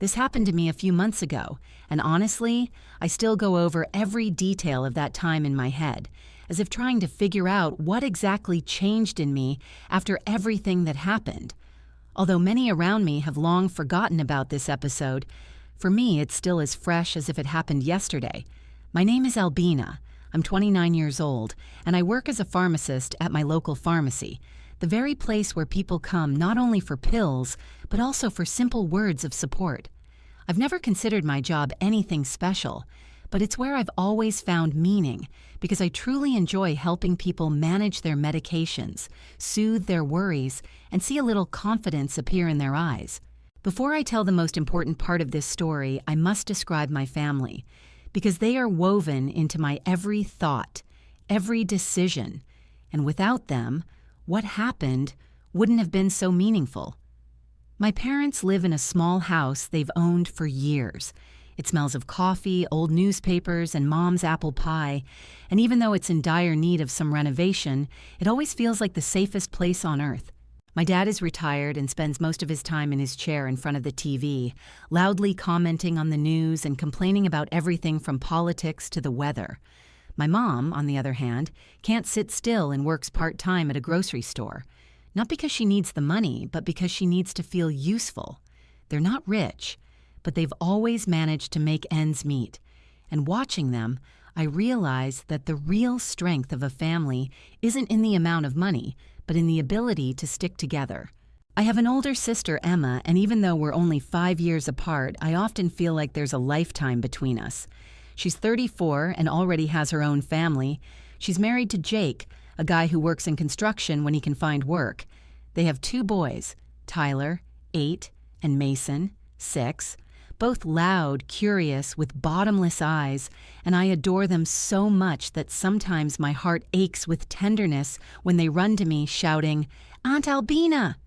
This happened to me a few months ago, and honestly, I still go over every detail of that time in my head, as if trying to figure out what exactly changed in me after everything that happened. Although many around me have long forgotten about this episode, for me it's still as fresh as if it happened yesterday. My name is Albina. I'm 29 years old, and I work as a pharmacist at my local pharmacy, the very place where people come not only for pills, but also for simple words of support. I've never considered my job anything special, but it's where I've always found meaning because I truly enjoy helping people manage their medications, soothe their worries, and see a little confidence appear in their eyes. Before I tell the most important part of this story, I must describe my family, because they are woven into my every thought, every decision, and without them, what happened wouldn't have been so meaningful. My parents live in a small house they've owned for years. It smells of coffee, old newspapers, and Mom's apple pie, and even though it's in dire need of some renovation, it always feels like the safest place on earth. My dad is retired and spends most of his time in his chair in front of the TV, loudly commenting on the news and complaining about everything from politics to the weather. My mom, on the other hand, can't sit still and works part-time at a grocery store. Not because she needs the money, but because she needs to feel useful. They're not rich, but they've always managed to make ends meet. And watching them, I realize that the real strength of a family isn't in the amount of money, but in the ability to stick together. I have an older sister, Emma, and even though we're only 5 years apart, I often feel like there's a lifetime between us. She's 34 and already has her own family. She's married to Jake, a guy who works in construction when he can find work. They have 2 boys, Tyler, 8, and Mason, 6, both loud, curious, with bottomless eyes, and I adore them so much that sometimes my heart aches with tenderness when they run to me shouting, "Aunt Albina!"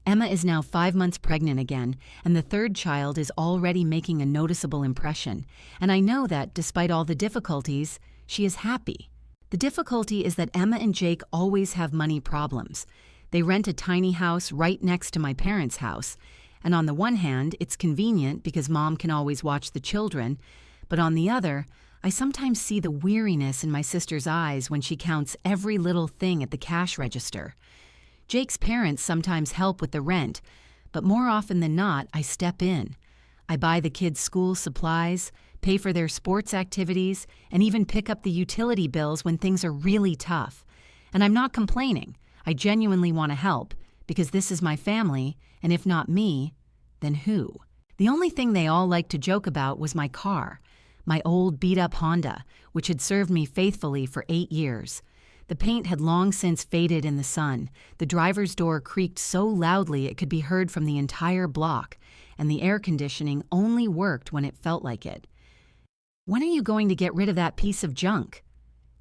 Emma is now 5 months pregnant again, and the 3rd child is already making a noticeable impression, and I know that, despite all the difficulties, she is happy. The difficulty is that Emma and Jake always have money problems. They rent a tiny house right next to my parents' house, and on the one hand, it's convenient because Mom can always watch the children, but on the other, I sometimes see the weariness in my sister's eyes when she counts every little thing at the cash register. Jake's parents sometimes help with the rent, but more often than not, I step in. I buy the kids' school supplies, pay for their sports activities, and even pick up the utility bills when things are really tough. And I'm not complaining. I genuinely want to help, because this is my family, and if not me, then who? The only thing they all liked to joke about was my car, my old beat-up Honda, which had served me faithfully for 8 years. The paint had long since faded in the sun, the driver's door creaked so loudly it could be heard from the entire block, and the air conditioning only worked when it felt like it. "When are you going to get rid of that piece of junk?"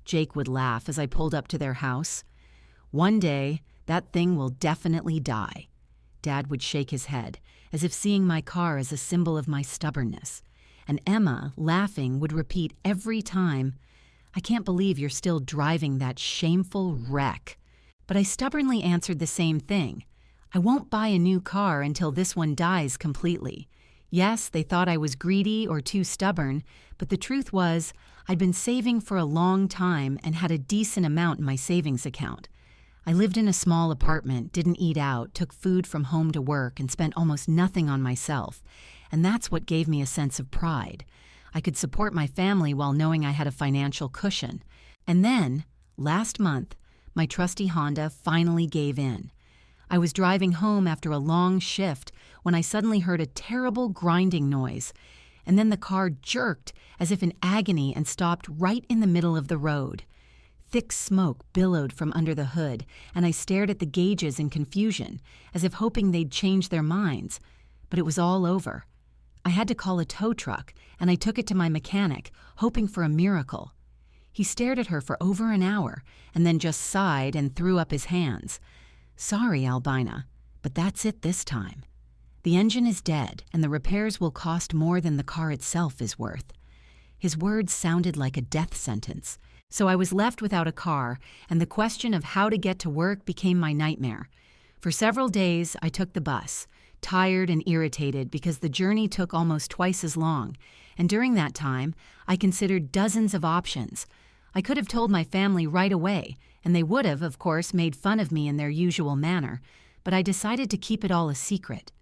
Jake would laugh as I pulled up to their house. "One day, that thing will definitely die." Dad would shake his head, as if seeing my car as a symbol of my stubbornness. And Emma, laughing, would repeat every time, "I can't believe you're still driving that shameful wreck." But I stubbornly answered the same thing. I won't buy a new car until this one dies completely. Yes, they thought I was greedy or too stubborn, but the truth was, I'd been saving for a long time and had a decent amount in my savings account. I lived in a small apartment, didn't eat out, took food from home to work, and spent almost nothing on myself. And that's what gave me a sense of pride. I could support my family while knowing I had a financial cushion. And then, last month, my trusty Honda finally gave in. I was driving home after a long shift when I suddenly heard a terrible grinding noise, and then the car jerked as if in agony and stopped right in the middle of the road. Thick smoke billowed from under the hood, and I stared at the gauges in confusion, as if hoping they'd change their minds. But it was all over. I had to call a tow truck, and I took it to my mechanic, hoping for a miracle. He stared at her for over an hour, and then just sighed and threw up his hands. "Sorry, Albina, but that's it this time. The engine is dead, and the repairs will cost more than the car itself is worth." His words sounded like a death sentence. So I was left without a car, and the question of how to get to work became my nightmare. For several days, I took the bus, tired and irritated because the journey took almost twice as long, and during that time, I considered dozens of options. I could have told my family right away, and they would have, of course, made fun of me in their usual manner, but I decided to keep it all a secret.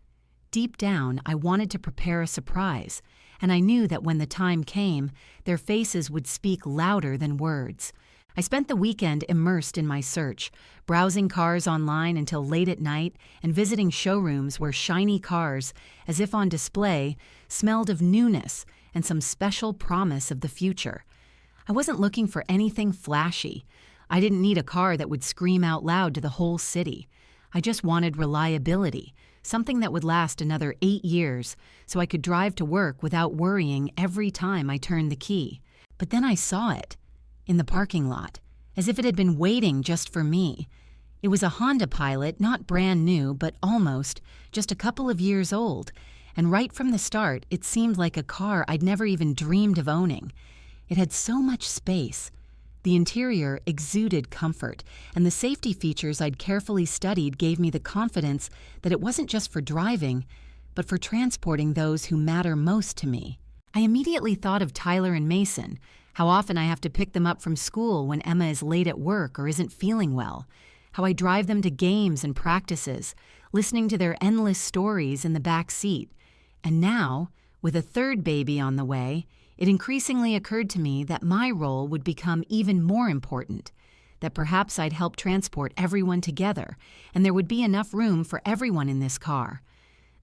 Deep down, I wanted to prepare a surprise, and I knew that when the time came, their faces would speak louder than words. I spent the weekend immersed in my search, browsing cars online until late at night and visiting showrooms where shiny cars, as if on display, smelled of newness and some special promise of the future. I wasn't looking for anything flashy. I didn't need a car that would scream out loud to the whole city. I just wanted reliability, something that would last another 8 years, so I could drive to work without worrying every time I turned the key. But then I saw it, in the parking lot, as if it had been waiting just for me. It was a Honda Pilot, not brand new, but almost, just a couple of years old, and right from the start, it seemed like a car I'd never even dreamed of owning. It had so much space. The interior exuded comfort, and the safety features I'd carefully studied gave me the confidence that it wasn't just for driving, but for transporting those who matter most to me. I immediately thought of Tyler and Mason, how often I have to pick them up from school when Emma is late at work or isn't feeling well, how I drive them to games and practices, listening to their endless stories in the back seat. And now, with a third baby on the way, it increasingly occurred to me that my role would become even more important, that perhaps I'd help transport everyone together, and there would be enough room for everyone in this car.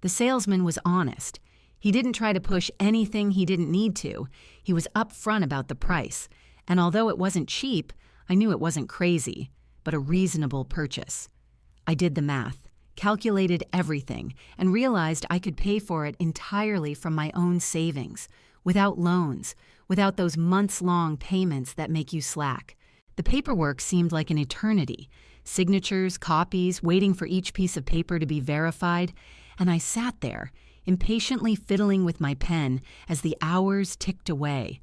The salesman was honest. He didn't try to push anything he didn't need to. He was upfront about the price, and although it wasn't cheap, I knew it wasn't crazy, but a reasonable purchase. I did the math, calculated everything, and realized I could pay for it entirely from my own savings, without loans, without those months-long payments that make you slack. The paperwork seemed like an eternity, signatures, copies, waiting for each piece of paper to be verified, and I sat there, impatiently fiddling with my pen as the hours ticked away.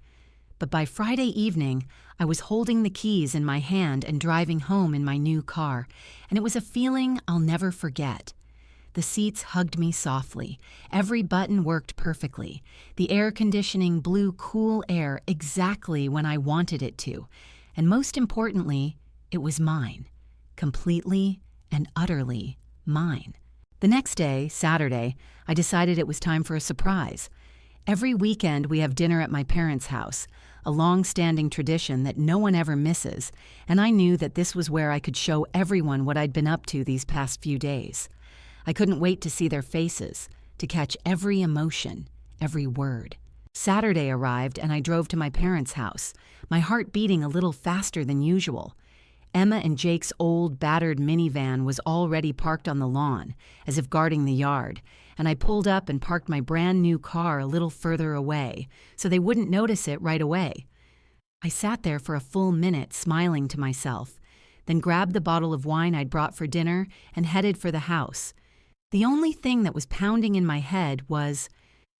But by Friday evening, I was holding the keys in my hand and driving home in my new car, and it was a feeling I'll never forget. The seats hugged me softly. Every button worked perfectly. The air conditioning blew cool air exactly when I wanted it to. And most importantly, it was mine. Completely and utterly mine. The next day, Saturday, I decided it was time for a surprise. Every weekend we have dinner at my parents' house, a long-standing tradition that no one ever misses, and I knew that this was where I could show everyone what I'd been up to these past few days. I couldn't wait to see their faces, to catch every emotion, every word. Saturday arrived and I drove to my parents' house, my heart beating a little faster than usual. Emma and Jake's old, battered minivan was already parked on the lawn, as if guarding the yard, and I pulled up and parked my brand new car a little further away, so they wouldn't notice it right away. I sat there for a full minute, smiling to myself, then grabbed the bottle of wine I'd brought for dinner and headed for the house. The only thing that was pounding in my head was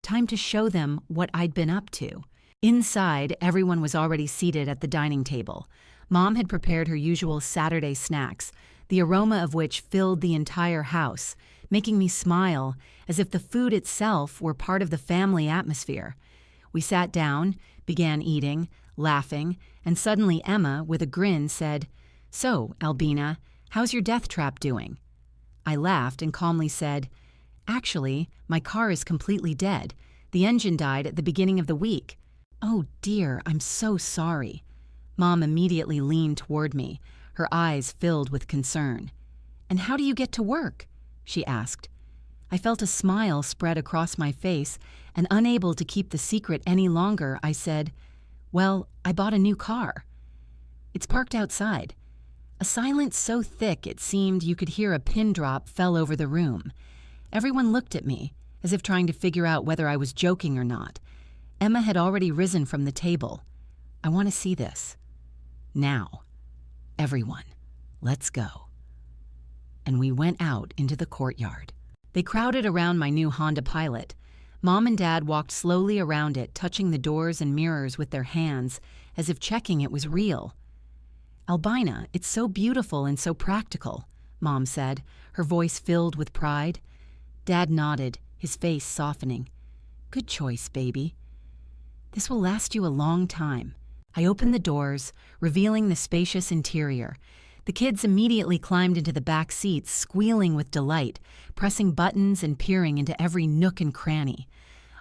time to show them what I'd been up to. Inside, everyone was already seated at the dining table. Mom had prepared her usual Saturday snacks, the aroma of which filled the entire house, making me smile as if the food itself were part of the family atmosphere. We sat down, began eating, laughing, and suddenly Emma, with a grin, said, "So, Albina, how's your death trap doing?" I laughed and calmly said, "Actually, my car is completely dead. The engine died at the beginning of the week." "Oh dear, I'm so sorry." Mom immediately leaned toward me, her eyes filled with concern. "And how do you get to work?" she asked. I felt a smile spread across my face, and unable to keep the secret any longer, I said, "Well, I bought a new car. It's parked outside." A silence so thick it seemed you could hear a pin drop fell over the room. Everyone looked at me, as if trying to figure out whether I was joking or not. Emma had already risen from the table. "I want to see this. Now. Everyone, let's go." And we went out into the courtyard. They crowded around my new Honda Pilot. Mom and Dad walked slowly around it, touching the doors and mirrors with their hands, as if checking it was real. "Albina, it's so beautiful and so practical," Mom said, her voice filled with pride. Dad nodded, his face softening. Good choice, baby. This will last you a long time. I opened the doors, revealing the spacious interior. The kids immediately climbed into the back seats, squealing with delight, pressing buttons and peering into every nook and cranny.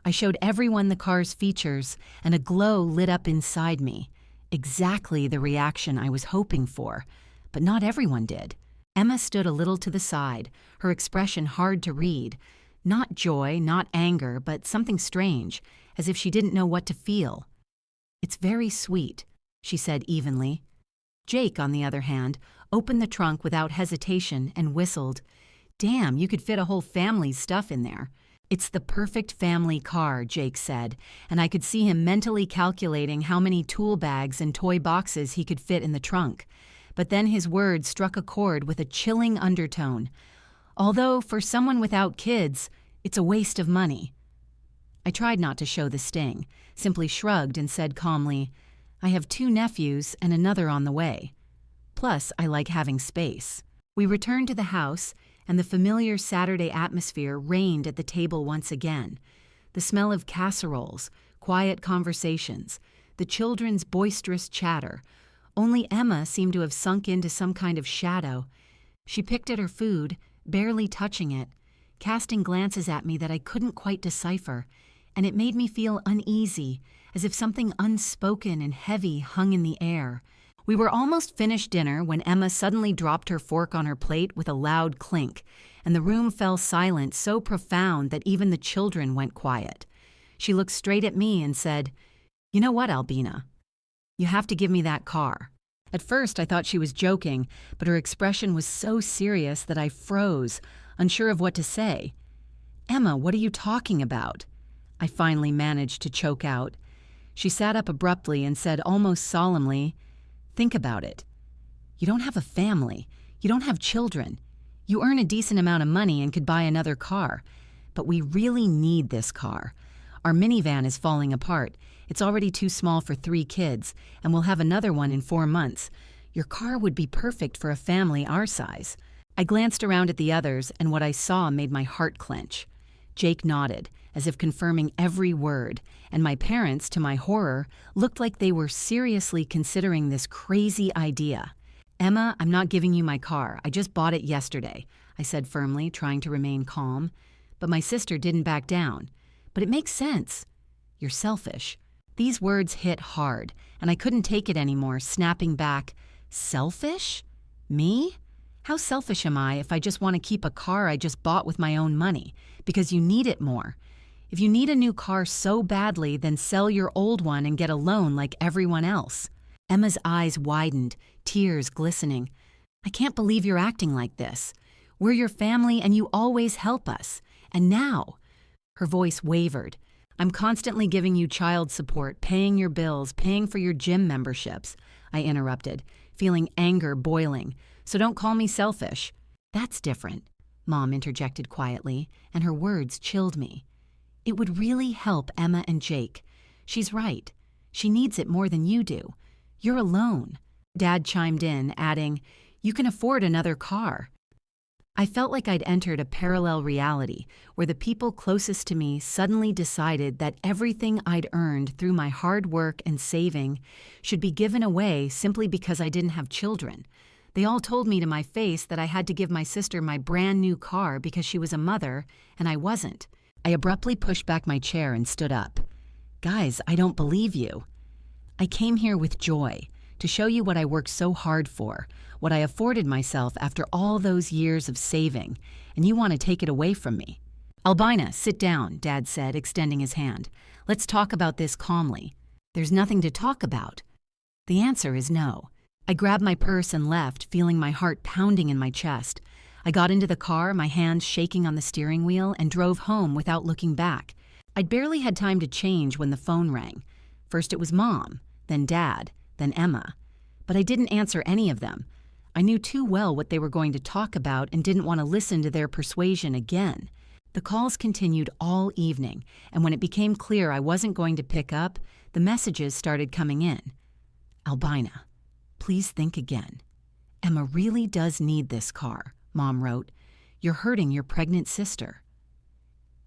I showed everyone the car's features, and a glow lit up inside me. Exactly the reaction I was hoping for, but not everyone did. Emma stood a little to the side, her expression hard to read. Not joy, not anger, but something strange, as if she didn't know what to feel. It's very sweet, she said evenly. Jake, on the other hand, opened the trunk without hesitation and whistled. Damn, you could fit a whole family's stuff in there. It's the perfect family car, Jake said, and I could see him mentally calculating how many tool bags and toy boxes he could fit in the trunk. But then his words struck a chord with a chilling undertone. Although, for someone without kids, it's a waste of money. I tried not to show the sting, simply shrugged and said calmly, I have 2 nephews and another on the way. Plus, I like having space. We returned to the house, and the familiar Saturday atmosphere reigned at the table once again. The smell of casseroles, quiet conversations, the children's boisterous chatter. Only Emma seemed to have sunk into some kind of shadow. She picked at her food, barely touching it, casting glances at me that I couldn't quite decipher, and it made me feel uneasy, as if something unspoken and heavy hung in the air. We were almost finished dinner when Emma suddenly dropped her fork on her plate with a loud clink, and the room fell silent so profound that even the children went quiet. She looked straight at me and said, You know what, Albina? You have to give me that car. At first I thought she was joking, but her expression was so serious that I froze, unsure of what to say. Emma, what are you talking about? I finally managed to choke out. She sat up abruptly and said almost solemnly, Think about it. You don't have a family. You don't have children. You earn a decent amount of money and could buy another car. But we really need this car. Our minivan is falling apart. It's already too small for 3 kids, and we'll have another one in 4 months. Your car would be perfect for a family our size. I glanced around at the others, and what I saw made my heart clench. Jake nodded, as if confirming every word, and my parents, to my horror, looked like they were seriously considering this crazy idea. Emma, I'm not giving you my car. I just bought it yesterday, I said firmly, trying to remain calm. But my sister didn't back down. But it makes sense. You're selfish. These words hit hard, and I couldn't take it anymore, snapping back, Selfish? Me? How selfish am I if I just want to keep a car I just bought with my own money, because you need it more? If you need a new car so badly, then sell your old one and get a loan like everyone else. Emma's eyes widened, tears glistening. I can't believe you're acting like this. We're your family and you always help us. And now? Her voice wavered. I'm constantly giving you child support, paying your bills, paying for your gym memberships. I interrupted, feeling anger boiling. So don't call me selfish. That's different, Mom interjected quietly, and her words chilled me. It would really help Emma and Jake. She's right. She needs it more than you do. You're alone. Dad chimed in, adding, You can afford another car. I felt like I'd entered a parallel reality where the people closest to me suddenly decided that everything I'd earned through my hard work and saving should be given away simply because I didn't have children. They all told me to my face that I had to give my sister my brand new car because she was a mother, and I wasn't. I abruptly pushed back my chair and stood up. Guys, I don't believe you. I came here with joy, to show you what I worked so hard for, what I afforded myself after all those years of saving, and you want to take it away from me. Albina, sit down, Dad said, extending his hand. Let's talk about this calmly. There's nothing to talk about. The answer is no. I grabbed my purse and left, feeling my heart pounding in my chest. I got into the car, my hands shaking on the steering wheel, and drove home without looking back. I'd barely had time to change when the phone rang. First it was Mom, then Dad, then Emma. But I didn't answer any of them. I knew too well what they were going to talk about and didn't want to listen to their persuasion again. The calls continued all evening, and when it became clear I wasn't going to pick up, the messages started coming in. Albina, please think again. Emma really does need this car, Mom wrote. You're hurting your pregnant sister.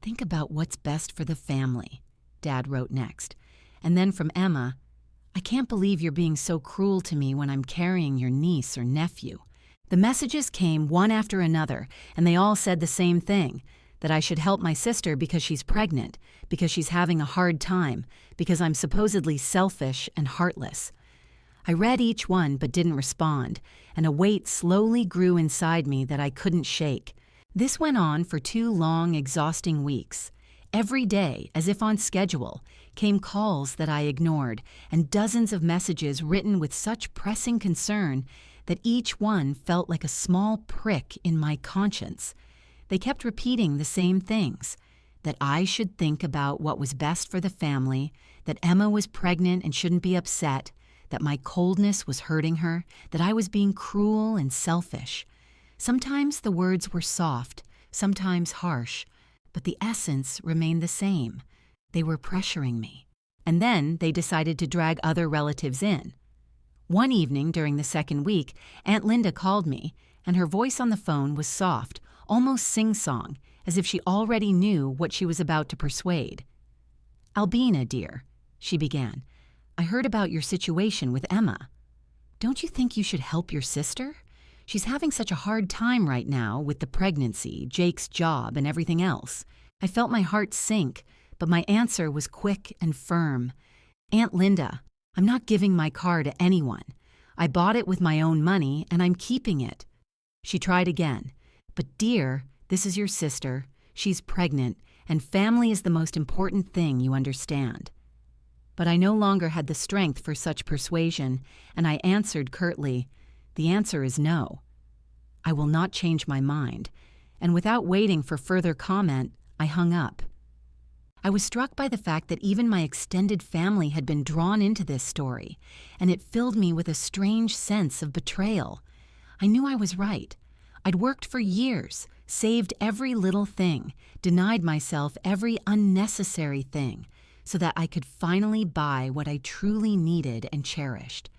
Think about what's best for the family, Dad wrote next. And then from Emma, I can't believe you're being so cruel to me when I'm carrying your niece or nephew. The messages came one after another, and they all said the same thing, that I should help my sister because she's pregnant, because she's having a hard time, because I'm supposedly selfish and heartless. I read each one but didn't respond, and a weight slowly grew inside me that I couldn't shake. This went on for 2 long, exhausting weeks. Every day, as if on schedule, came calls that I ignored, and dozens of messages written with such pressing concern that each one felt like a small prick in my conscience. They kept repeating the same things, that I should think about what was best for the family, that Emma was pregnant and shouldn't be upset, that my coldness was hurting her, that I was being cruel and selfish. Sometimes the words were soft, sometimes harsh, but the essence remained the same. They were pressuring me. And then they decided to drag other relatives in. One evening during the 2nd week, Aunt Linda called me, and her voice on the phone was soft, almost sing-song, as if she already knew what she was about to persuade. "Albina, dear," she began, "I heard about your situation with Emma. Don't you think you should help your sister? She's having such a hard time right now with the pregnancy, Jake's job, and everything else." I felt my heart sink, but my answer was quick and firm. "Aunt Linda, I'm not giving my car to anyone. I bought it with my own money, and I'm keeping it." She tried again. "But dear, this is your sister. She's pregnant, and family is the most important thing, you understand." But I no longer had the strength for such persuasion, and I answered curtly, "The answer is no. I will not change my mind." And without waiting for further comment, I hung up. I was struck by the fact that even my extended family had been drawn into this story, and it filled me with a strange sense of betrayal. I knew I was right. I'd worked for years, saved every little thing, denied myself every unnecessary thing, so that I could finally buy what I truly needed and cherished.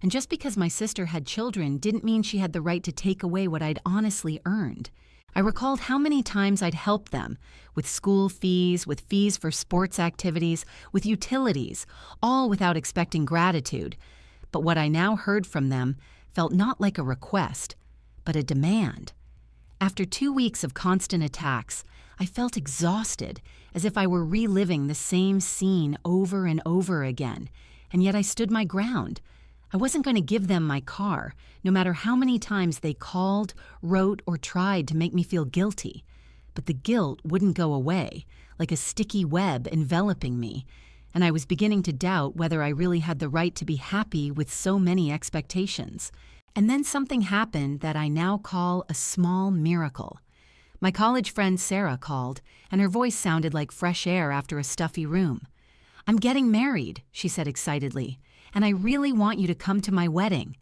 And just because my sister had children didn't mean she had the right to take away what I'd honestly earned. I recalled how many times I'd helped them, with school fees, with fees for sports activities, with utilities, all without expecting gratitude. But what I now heard from them felt not like a request, but a demand. After 2 weeks of constant attacks, I felt exhausted, as if I were reliving the same scene over and over again, and yet I stood my ground. I wasn't going to give them my car, no matter how many times they called, wrote, or tried to make me feel guilty. But the guilt wouldn't go away, like a sticky web enveloping me, and I was beginning to doubt whether I really had the right to be happy with so many expectations. And then something happened that I now call a small miracle. My college friend Sarah called, and her voice sounded like fresh air after a stuffy room. "I'm getting married," she said excitedly, "and I really want you to come to my wedding.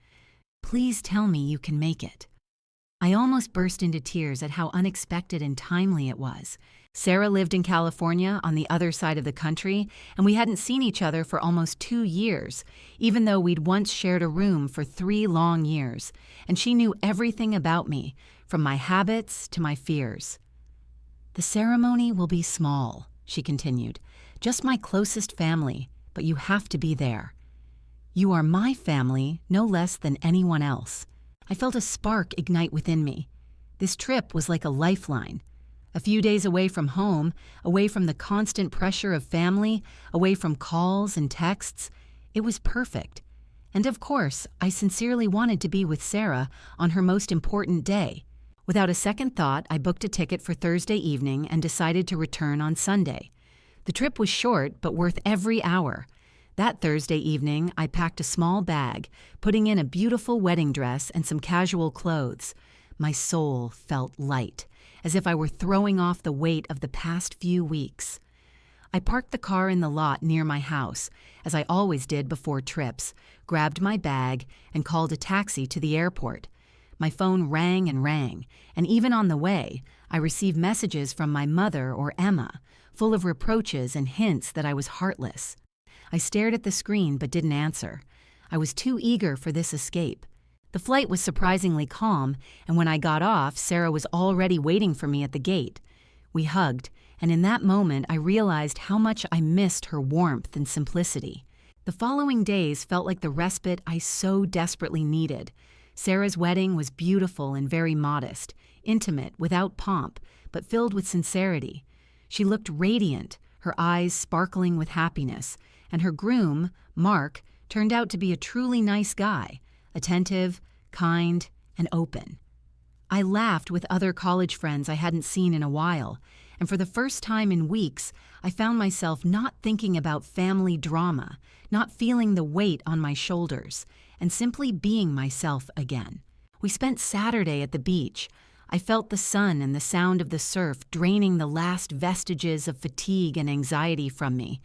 Please tell me you can make it." I almost burst into tears at how unexpected and timely it was. Sarah lived in California on the other side of the country, and we hadn't seen each other for almost 2 years, even though we'd once shared a room for 3 long years, and she knew everything about me, from my habits to my fears. "The ceremony will be small," she continued, "just my closest family, but you have to be there. You are my family no less than anyone else." I felt a spark ignite within me. This trip was like a lifeline. A few days away from home, away from the constant pressure of family, away from calls and texts, it was perfect. And of course, I sincerely wanted to be with Sarah on her most important day. Without a second thought, I booked a ticket for Thursday evening and decided to return on Sunday. The trip was short, but worth every hour. That Thursday evening, I packed a small bag, putting in a beautiful wedding dress and some casual clothes. My soul felt light, as if I were throwing off the weight of the past few weeks. I parked the car in the lot near my house, as I always did before trips, grabbed my bag, and called a taxi to the airport. My phone rang, and even on the way, I received messages from my mother or Emma, full of reproaches and hints that I was heartless. I stared at the screen but didn't answer. I was too eager for this escape. The flight was surprisingly calm, and when I got off, Sarah was already waiting for me at the gate. We hugged, and in that moment I realized how much I missed her warmth and simplicity. The following days felt like the respite I so desperately needed. Sarah's wedding was beautiful and very modest, intimate, without pomp, but filled with sincerity. She looked radiant, her eyes sparkling with happiness, and her groom, Mark, turned out to be a truly nice guy, attentive, kind, and open. I laughed with other college friends I hadn't seen in a while, and for the first time in weeks, I found myself not thinking about family drama, not feeling the weight on my shoulders, and simply being myself again. We spent Saturday at the beach. I felt the sun and the sound of the surf draining the last vestiges of fatigue and anxiety from me.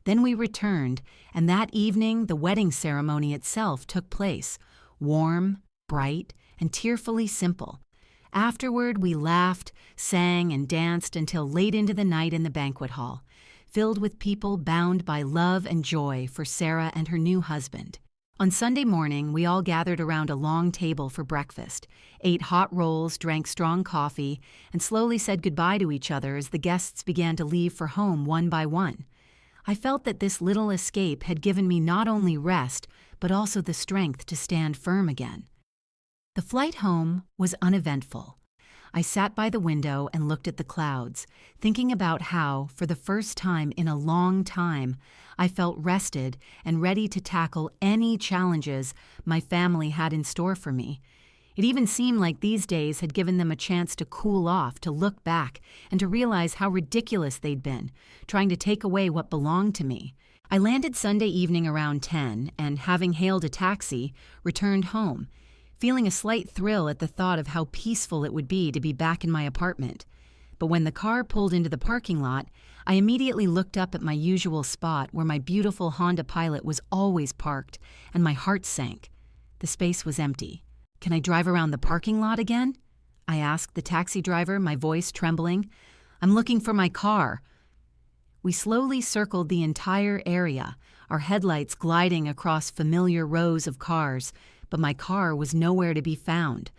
Then we returned, and that evening the wedding ceremony itself took place, warm, bright, and tearfully simple. Afterward, we laughed, sang, and danced until late into the night in the banquet hall, filled with people bound by love and joy for Sarah and her new husband. On Sunday morning, we all gathered around a long table for breakfast, ate hot rolls, drank strong coffee, and slowly said goodbye to each other as the guests began to leave for home one by one. I felt that this little escape had given me not only rest, but also the strength to stand firm again. The flight home was uneventful. I sat by the window and looked at the clouds, thinking about how, for the first time in a long time, I felt rested and ready to tackle any challenges my family had in store for me. It even seemed like these days had given them a chance to cool off, to look back, and to realize how ridiculous they'd been, trying to take away what belonged to me. I landed Sunday evening around 10 and, having hailed a taxi, returned home, feeling a slight thrill at the thought of how peaceful it would be to be back in my apartment. But when the car pulled into the parking lot, I immediately looked up at my usual spot where my beautiful Honda Pilot was always parked, and my heart sank. The space was empty. "Can I drive around the parking lot again?" I asked the taxi driver, my voice trembling. "I'm looking for my car." We slowly circled the entire area, our headlights gliding across familiar rows of cars, but my car was nowhere to be found.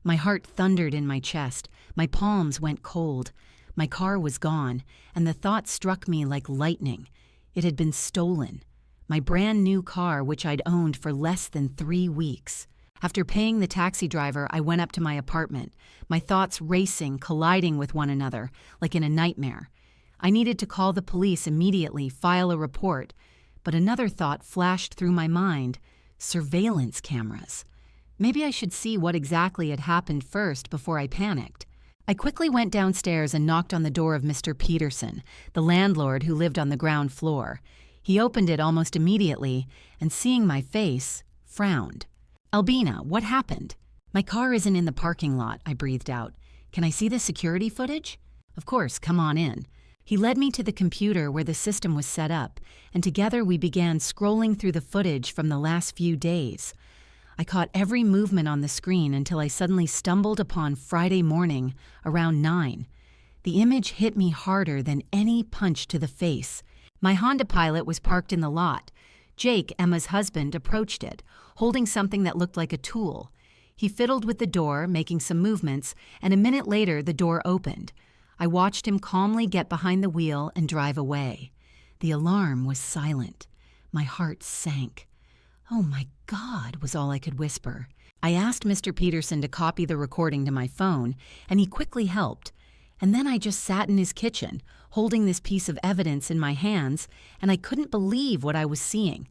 My heart thundered in my chest, my palms went cold. My car was gone, and the thought struck me like lightning. It had been stolen. My brand new car, which I'd owned for less than 3 weeks. After paying the taxi driver, I went up to my apartment, my thoughts racing, colliding with one another, like in a nightmare. I needed to call the police immediately, file a report, but another thought flashed through my mind: surveillance cameras. Maybe I should see what exactly had happened first before I panicked. I quickly went downstairs and knocked on the door of Mr. Peterson, the landlord who lived on the ground floor. He opened it almost immediately, and seeing my face, frowned. "Albina, what happened?" "My car isn't in the parking lot," I breathed out. "Can I see the security footage?" "Of course, come on in." He led me to the computer where the system was set up, and together we began scrolling through the footage from the last few days. I caught every movement on the screen until I suddenly stumbled upon Friday morning around 9. The image hit me harder than any punch to the face. My Honda Pilot was parked in the lot. Jake, Emma's husband, approached it, holding something that looked like a tool. He fiddled with the door, making some movements, and a minute later the door opened. I watched him calmly get behind the wheel and drive away. The alarm was silent. My heart sank. "Oh my God," was all I could whisper. I asked Mr. Peterson to copy the recording to my phone, and he quickly helped. And then I just sat in his kitchen, holding this piece of evidence in my hands, and I couldn't believe what I was seeing.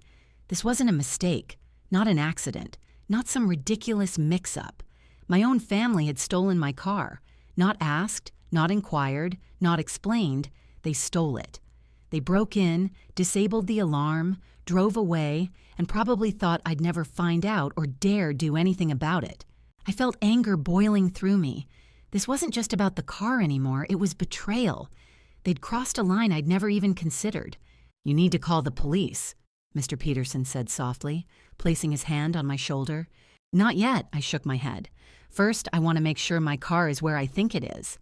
This wasn't a mistake, not an accident, not some ridiculous mix-up. My own family had stolen my car. Not asked, not inquired, not explained, they stole it. They broke in, disabled the alarm, drove away, and probably thought I'd never find out or dare do anything about it. I felt anger boiling through me. This wasn't just about the car anymore, it was betrayal. They'd crossed a line I'd never even considered. "You need to call the police," Mr. Peterson said softly, placing his hand on my shoulder. "Not yet," I shook my head. "First, I want to make sure my car is where I think it is."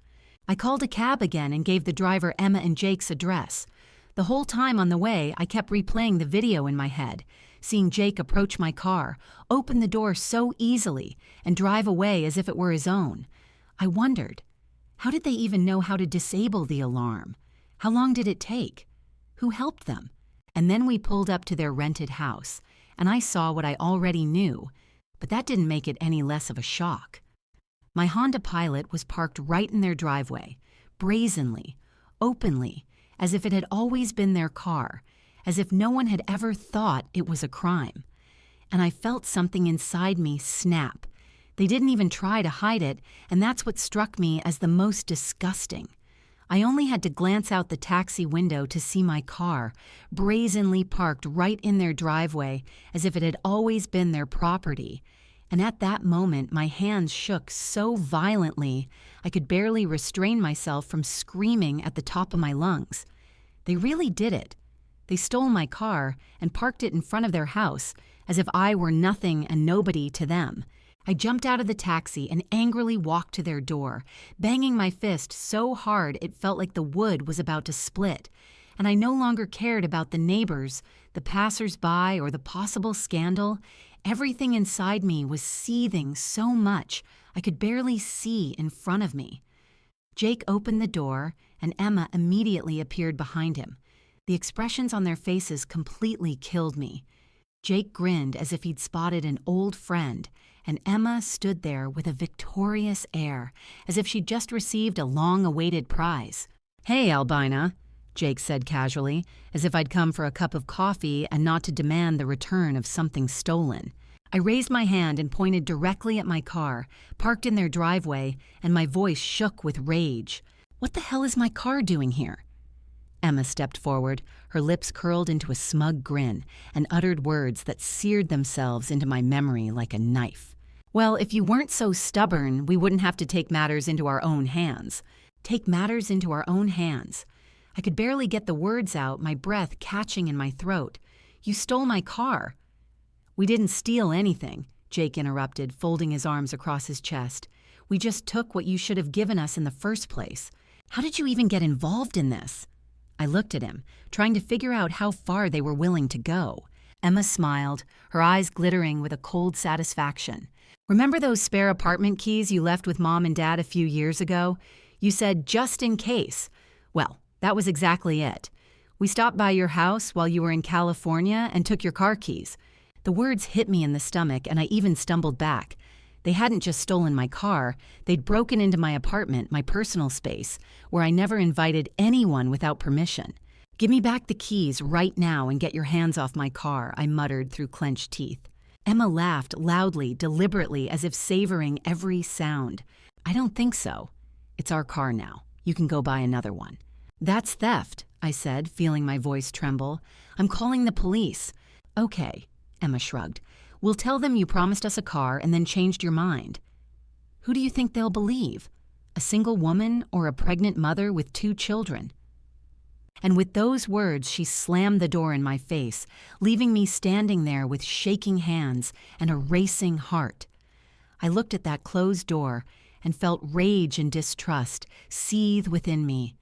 I called a cab again and gave the driver Emma and Jake's address. The whole time on the way, I kept replaying the video in my head, seeing Jake approach my car, open the door so easily, and drive away as if it were his own. I wondered, how did they even know how to disable the alarm? How long did it take? Who helped them? And then we pulled up to their rented house, and I saw what I already knew, but that didn't make it any less of a shock. My Honda Pilot was parked right in their driveway, brazenly, openly, as if it had always been their car, as if no one had ever thought it was a crime. And I felt something inside me snap. They didn't even try to hide it, and that's what struck me as the most disgusting. I only had to glance out the taxi window to see my car, brazenly parked right in their driveway, as if it had always been their property. And at that moment, my hands shook so violently, I could barely restrain myself from screaming at the top of my lungs. They really did it. They stole my car and parked it in front of their house, as if I were nothing and nobody to them. I jumped out of the taxi and angrily walked to their door, banging my fist so hard it felt like the wood was about to split. And I no longer cared about the neighbors, the passers-by, or the possible scandal. Everything inside me was seething so much I could barely see in front of me. Jake opened the door, and Emma immediately appeared behind him. The expressions on their faces completely killed me. Jake grinned as if he'd spotted an old friend, and Emma stood there with a victorious air, as if she'd just received a long-awaited prize. "Hey, Albina," Jake said casually, as if I'd come for a cup of coffee and not to demand the return of something stolen. I raised my hand and pointed directly at my car, parked in their driveway, and my voice shook with rage. "What the hell is my car doing here?" Emma stepped forward, her lips curled into a smug grin, and uttered words that seared themselves into my memory like a knife. "Well, if you weren't so stubborn, we wouldn't have to take matters into our own hands." Take matters into our own hands. I could barely get the words out, my breath catching in my throat. "You stole my car." "We didn't steal anything," Jake interrupted, folding his arms across his chest. "We just took what you should have given us in the first place. How did you even get involved in this?" I looked at him, trying to figure out how far they were willing to go. Emma smiled, her eyes glittering with a cold satisfaction. "Remember those spare apartment keys you left with Mom and Dad a few years ago? You said, 'just in case.' Well, that was exactly it. We stopped by your house while you were in California and took your car keys." The words hit me in the stomach, and I even stumbled back. They hadn't just stolen my car, they'd broken into my apartment, my personal space, where I never invited anyone without permission. "Give me back the keys right now and get your hands off my car," I muttered through clenched teeth. Emma laughed loudly, deliberately, as if savoring every sound. "I don't think so. It's our car now. You can go buy another one." "That's theft," I said, feeling my voice tremble. "I'm calling the police." "Okay," Emma shrugged. "We'll tell them you promised us a car and then changed your mind." "Who do you think they'll believe? A single woman or a pregnant mother with 2 children?" And with those words, she slammed the door in my face, leaving me standing there with shaking hands and a racing heart. I looked at that closed door and felt rage and distrust seethe within me.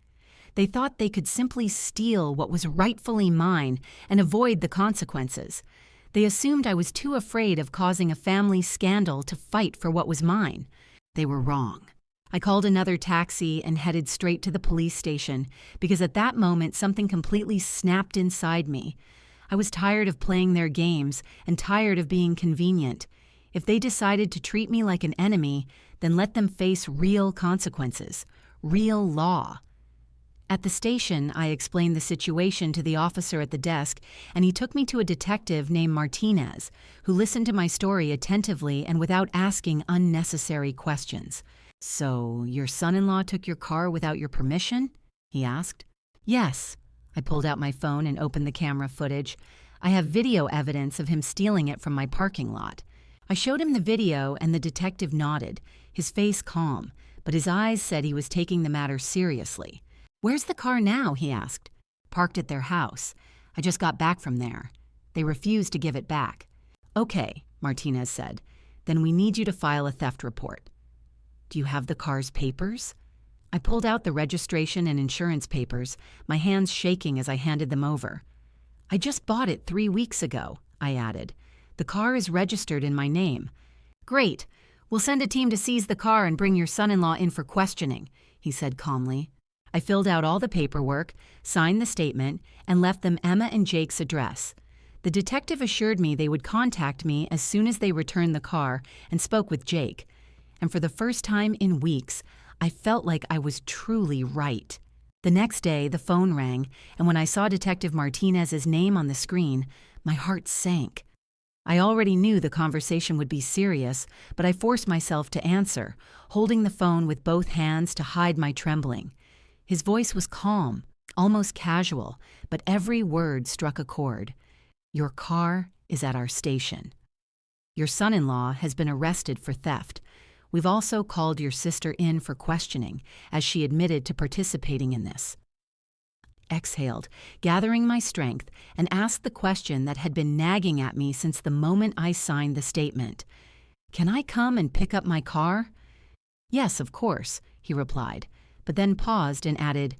They thought they could simply steal what was rightfully mine and avoid the consequences. They assumed I was too afraid of causing a family scandal to fight for what was mine. They were wrong. I called another taxi and headed straight to the police station because at that moment something completely snapped inside me. I was tired of playing their games and tired of being convenient. If they decided to treat me like an enemy, then let them face real consequences, real law. At the station, I explained the situation to the officer at the desk, and he took me to a detective named Martinez, who listened to my story attentively and without asking unnecessary questions. "So, your son-in-law took your car without your permission?" he asked. "Yes." I pulled out my phone and opened the camera footage. I have video evidence of him stealing it from my parking lot. I showed him the video, and the detective nodded, his face calm, but his eyes said he was taking the matter seriously. "Where's the car now?" he asked. "Parked at their house. I just got back from there. They refused to give it back." "Okay," Martinez said. "Then we need you to file a theft report." "Do you have the car's papers?" I pulled out the registration and insurance papers, my hands shaking as I handed them over. "I just bought it 3 weeks ago," I added. "The car is registered in my name." "Great. We'll send a team to seize the car and bring your son-in-law in for questioning," he said calmly. I filled out all the paperwork, signed the statement, and left them Emma and Jake's address. The detective assured me they would contact me as soon as they returned the car and spoke with Jake. And for the first time in weeks, I felt like I was truly right. The next day, the phone rang, and when I saw Detective Martinez's name on the screen, my heart sank. I already knew the conversation would be serious, but I forced myself to answer, holding the phone with both hands to hide my trembling. His voice was calm, almost casual, but every word struck a chord. Your car is at our station. Your son-in-law has been arrested for theft. We've also called your sister in for questioning, as she admitted to participating in this. Exhaled, gathering my strength, and asked the question that had been nagging at me since the moment I signed the statement. Can I come and pick up my car? Yes, of course, he replied, but then paused and added,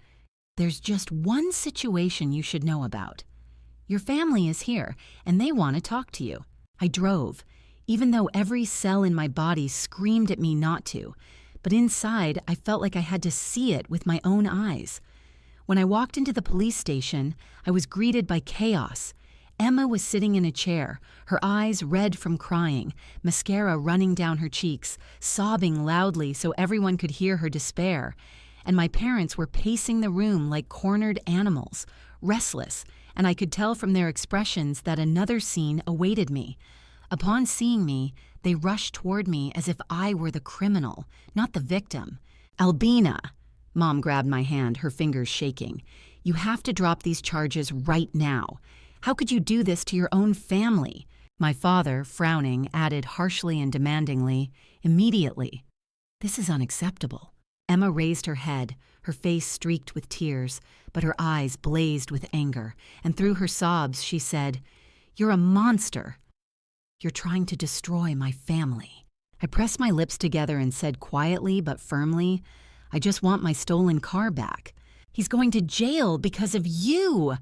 There's just one situation you should know about. Your family is here, and they want to talk to you. I drove, even though every cell in my body screamed at me not to, but inside I felt like I had to see it with my own eyes. When I walked into the police station, I was greeted by chaos. Emma was sitting in a chair, her eyes red from crying, mascara running down her cheeks, sobbing loudly so everyone could hear her despair. And my parents were pacing the room like cornered animals, restless, and I could tell from their expressions that another scene awaited me. Upon seeing me, they rushed toward me as if I were the criminal, not the victim. Albina! Mom grabbed my hand, her fingers shaking. You have to drop these charges right now. How could you do this to your own family? My father, frowning, added harshly and demandingly, Immediately. This is unacceptable. Emma raised her head, her face streaked with tears, but her eyes blazed with anger, and through her sobs she said, You're a monster. You're trying to destroy my family. I pressed my lips together and said quietly but firmly, I just want my stolen car back. He's going to jail because of you.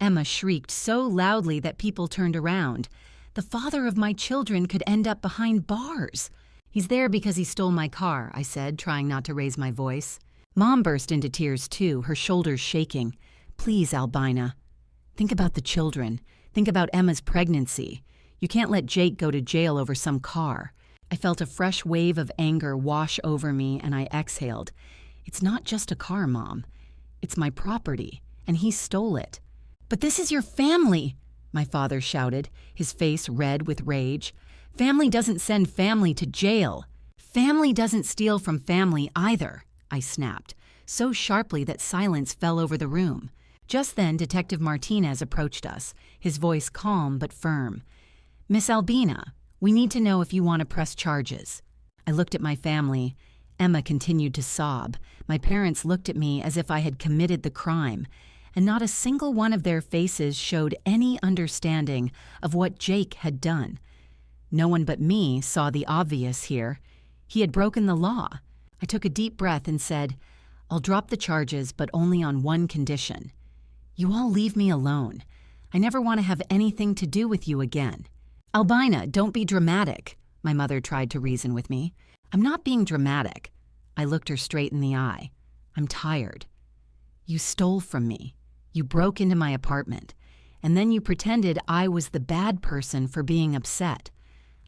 Emma shrieked so loudly that people turned around. The father of my children could end up behind bars. He's there because he stole my car, I said, trying not to raise my voice. Mom burst into tears too, her shoulders shaking. Please, Albina. Think about the children. Think about Emma's pregnancy. You can't let Jake go to jail over some car. I felt a fresh wave of anger wash over me and I exhaled. It's not just a car, Mom. It's my property, and he stole it. But this is your family, my father shouted, his face red with rage. Family doesn't send family to jail. Family doesn't steal from family either, I snapped, so sharply that silence fell over the room. Just then, Detective Martinez approached us, his voice calm but firm. Miss Albina, we need to know if you want to press charges. I looked at my family. Emma continued to sob. My parents looked at me as if I had committed the crime, and not a single one of their faces showed any understanding of what Jake had done. No one but me saw the obvious here. He had broken the law. I took a deep breath and said, I'll drop the charges, but only on one condition. You all leave me alone. I never want to have anything to do with you again. Albina, don't be dramatic, my mother tried to reason with me. I'm not being dramatic. I looked her straight in the eye. I'm tired. You stole from me. You broke into my apartment. And then you pretended I was the bad person for being upset.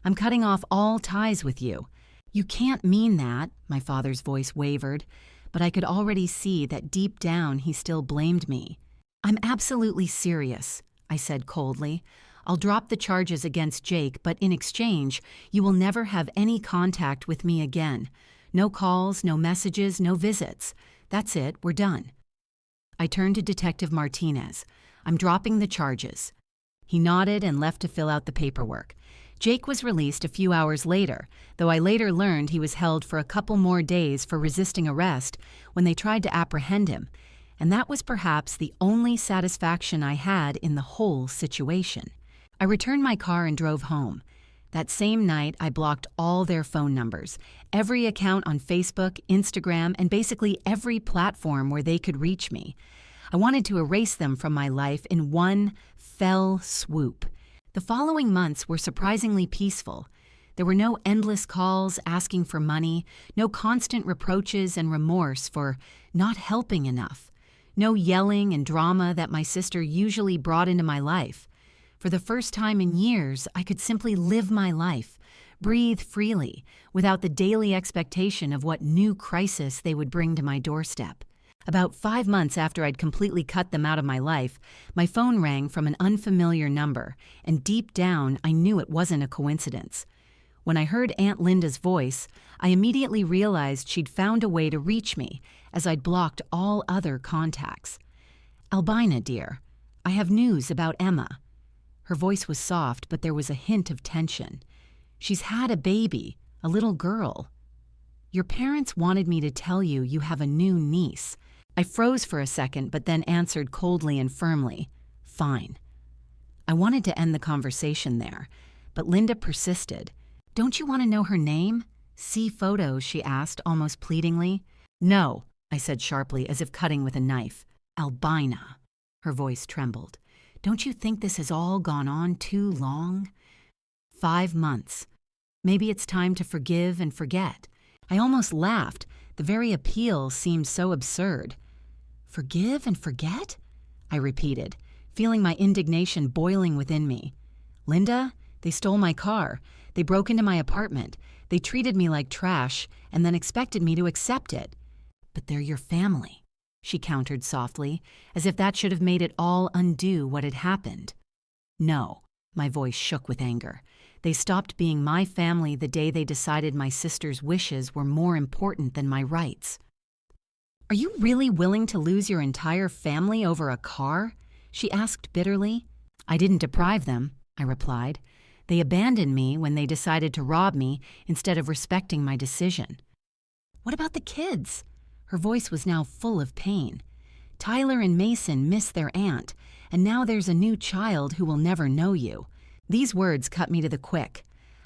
I'm cutting off all ties with you. You can't mean that, my father's voice wavered, but I could already see that deep down he still blamed me. I'm absolutely serious, I said coldly. I'll drop the charges against Jake, but in exchange, you will never have any contact with me again. No calls, no messages, no visits. That's it, we're done. I turned to Detective Martinez. I'm dropping the charges. He nodded and left to fill out the paperwork. Jake was released a few hours later, though I later learned he was held for a couple more days for resisting arrest when they tried to apprehend him, and that was perhaps the only satisfaction I had in the whole situation. I returned my car and drove home. That same night, I blocked all their phone numbers, every account on Facebook, Instagram, and basically every platform where they could reach me. I wanted to erase them from my life in one fell swoop. The following months were surprisingly peaceful. There were no endless calls asking for money, no constant reproaches and remorse for not helping enough, no yelling and drama that my sister usually brought into my life. For the first time in years, I could simply live my life, breathe freely, without the daily expectation of what new crisis they would bring to my doorstep. About 5 months after I'd completely cut them out of my life, my phone rang from an unfamiliar number, and deep down, I knew it wasn't a coincidence. When I heard Aunt Linda's voice, I immediately realized she'd found a way to reach me, as I'd blocked all other contacts. "Albina, dear, I have news about Emma." Her voice was soft, but there was a hint of tension. "She's had a baby, a little girl. Your parents wanted me to tell you you have a new niece." I froze for a second, but then answered coldly and firmly, "Fine." I wanted to end the conversation there, but Linda persisted. "Don't you want to know her name? See photos?" she asked, almost pleadingly. "No," I said sharply, as if cutting with a knife. "Albina." Her voice trembled. "Don't you think this has all gone on too long? 5 months. Maybe it's time to forgive and forget." I almost laughed. The very appeal seemed so absurd. "Forgive and forget?" I repeated, feeling my indignation boiling within me. "Linda, they stole my car. They broke into my apartment. They treated me like trash and then expected me to accept it." "But they're your family," she countered softly, as if that should have made it all undo what had happened. "No," my voice shook with anger. "They stopped being my family the day they decided my sister's wishes were more important than my rights." "Are you really willing to lose your entire family over a car?" she asked bitterly. "I didn't deprive them," I replied. "They abandoned me when they decided to rob me instead of respecting my decision." "What about the kids?" Her voice was now full of pain. "Tyler and Mason miss their aunt, and now there's a new child who will never know you." These words cut me to the quick.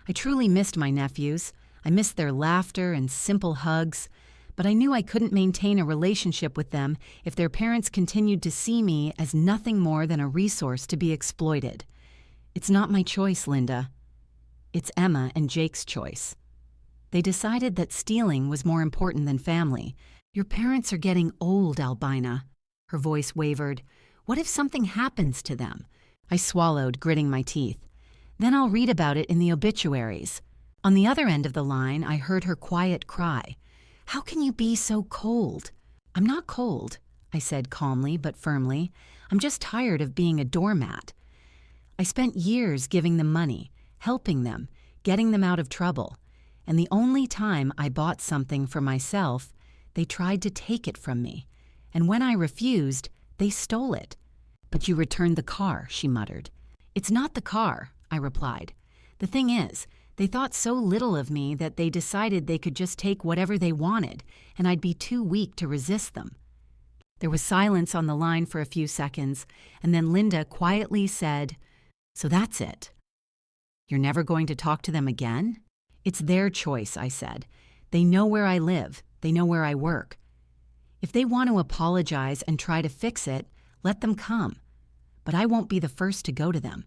I truly missed my nephews. I missed their laughter and simple hugs, but I knew I couldn't maintain a relationship with them if their parents continued to see me as nothing more than a resource to be exploited. "It's not my choice, Linda. It's Emma and Jake's choice. They decided that stealing was more important than family. Your parents are getting old, Albina." Her voice wavered. "What if something happens to them?" I swallowed, gritting my teeth. "Then I'll read about it in the obituaries." On the other end of the line, I heard her quiet cry. "How can you be so cold?" "I'm not cold," I said calmly but firmly. "I'm just tired of being a doormat. I spent years giving them money, helping them, getting them out of trouble. And the only time I bought something for myself, they tried to take it from me. And when I refused, they stole it." "But you returned the car," she muttered. "It's not the car," I replied. "The thing is, they thought so little of me that they decided they could just take whatever they wanted, and I'd be too weak to resist them." There was silence on the line for a few seconds, and then Linda quietly said, "So that's it. You're never going to talk to them again?" "It's their choice," I said. "They know where I live. They know where I work. If they want to apologize and try to fix it, let them come. But I won't be the first to go to them."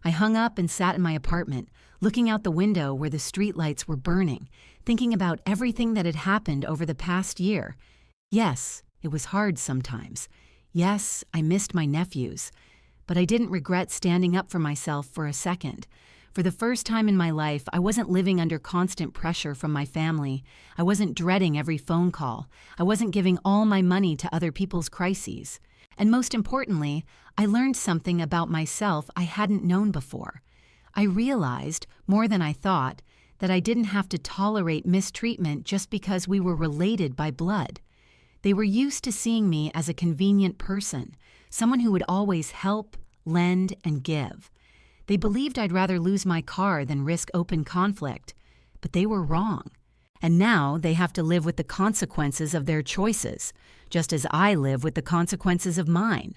I hung up and sat in my apartment, looking out the window where the streetlights were burning, thinking about everything that had happened over the past year. Yes, it was hard sometimes. Yes, I missed my nephews. But I didn't regret standing up for myself for a second. For the first time in my life, I wasn't living under constant pressure from my family. I wasn't dreading every phone call. I wasn't giving all my money to other people's crises. And most importantly, I learned something about myself I hadn't known before. I realized, more than I thought, that I didn't have to tolerate mistreatment just because we were related by blood. They were used to seeing me as a convenient person, someone who would always help, lend, and give. They believed I'd rather lose my car than risk open conflict, but they were wrong. And now they have to live with the consequences of their choices, just as I live with the consequences of mine.